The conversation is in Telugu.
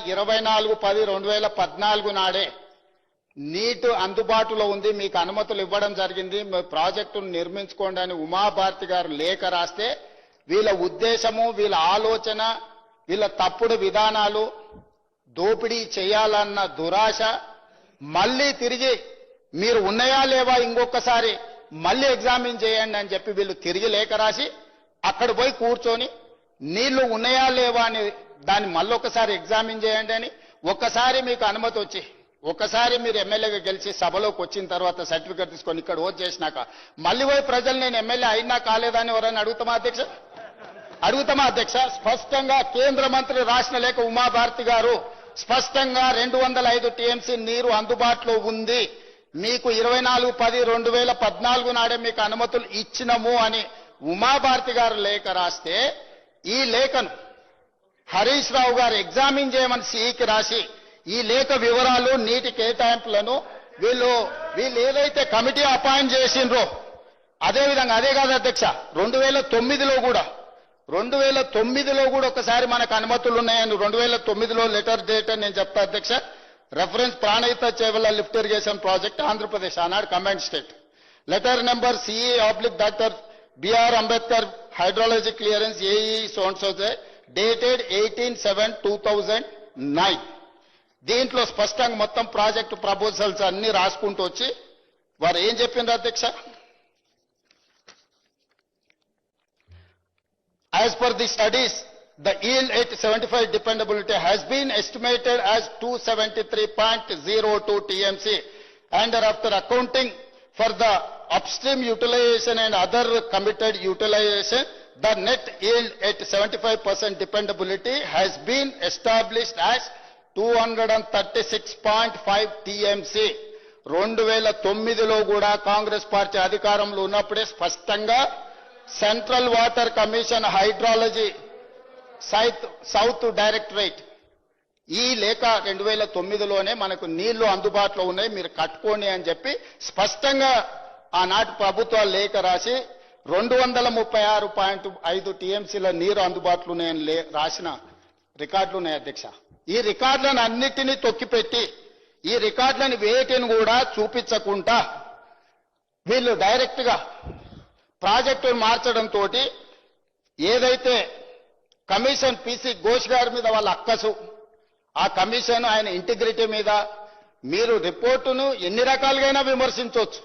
24/10/2014 నాడే నీట్ అందుబాటులో ఉంది, మీకు అనుమతులు ఇవ్వడం జరిగింది, మీ ప్రాజెక్టును నిర్మించుకోండి అని ఉమాభారతి గారు లేఖ రాస్తే వీళ్ళ ఉద్దేశము, వీళ్ళ ఆలోచన, వీళ్ళ తప్పుడు విధానాలు, దోపిడీ చేయాలన్న దురాశ, మళ్ళీ తిరిగి మీరు ఉన్నాయా లేవా ఇంకొకసారి మళ్ళీ ఎగ్జామిన్ చేయండి అని చెప్పి వీళ్ళు తిరిగి లేఖ రాసి అక్కడ పోయి కూర్చొని నీళ్లు ఉన్నాయా లేవా అని దాన్ని మళ్ళొకసారి ఎగ్జామిన్ చేయండి అని, ఒక్కసారి మీకు అనుమతి వచ్చి ఒక్కసారి మీరు ఎమ్మెల్యేగా గెలిచి సభలోకి వచ్చిన తర్వాత సర్టిఫికేట్ తీసుకొని ఇక్కడ ఓట్ చేసినాక మళ్ళీ పోయి ప్రజలు నేను ఎమ్మెల్యే అయినా కాలేదని ఎవరైనా అడుగుతామా అధ్యక్ష? స్పష్టంగా కేంద్ర మంత్రి రాసిన లేఖ ఉమాభారతి గారు స్పష్టంగా 205 టీఎంసీ నీరు అందుబాటులో ఉంది, మీకు 24/10/2014 నాడే మీకు అనుమతులు ఇచ్చినము అని ఉమాభారతి గారు లేఖ రాస్తే ఈ లేఖను హరీష్ రావు గారు ఎగ్జామిన్ చేయమని సిఈకి రాసి ఈ లేఖ వివరాలు, నీటి కేటాయింపులను వీళ్ళు ఏదైతే కమిటీ అపాయింట్ చేసిండ్రో అదేవిధంగా అదే కాదు అధ్యక్ష, 2009లో కూడా ఒకసారి మనకు అనుమతులు ఉన్నాయని 2009లో లెటర్ డేట్ అని నేను చెప్తా అధ్యక్ష. Reference Pranahita Chevella lift irrigation project Andhra Pradesh ఆనాడు combined state, letter number CE/Dr. B.R. Ambedkar hydrology clearance AE సోన్సోజే డేటెడ్ 18/7/2009. దీంట్లో స్పష్టంగా మొత్తం ప్రాజెక్టు ప్రపోజల్స్ అన్ని రాసుకుంటూ వచ్చి వారు ఏం చెప్పిండ్రు అధ్యక్ష? As per the studies, the yield at 75 dependability has been estimated as 273.02 TMC, and after accounting for the upstream utilization and other committed utilization, the net yield at 75% dependability has been established as 236.5 TMC. 2009లో కూడా కాంగ్రెస్ పార్టీ అధికారంలో ఉన్నప్పుడే స్పష్టంగా central water commission hydrology south directorate ఈ లేఖ 2009లోనే మనకు నీళ్లు అందుబాటులో ఉన్నాయి, మీరు కట్టుకోండి అని చెప్పి స్పష్టంగా ఆనాటి ప్రభుత్వ లేఖ రాసి 236.5 టీఎంసీల నీరు అందుబాటులో ఉన్నాయని రాసిన రికార్డులు ఉన్నాయి అధ్యక్ష. ఈ రికార్డులను అన్నిటినీ తొక్కిపెట్టి ఈ రికార్డులను వేటిని కూడా చూపించకుండా వీళ్ళు డైరెక్ట్ గా ప్రాజెక్టును మార్చడంతో ఏదైతే కమిషన్ పిసి ఘోష్ గారి మీద వాళ్ళ అక్కసు, ఆ కమిషన్ ఆయన ఇంటిగ్రిటీ మీద మీరు రిపోర్టును ఎన్ని రకాలుగా విమర్శించవచ్చు,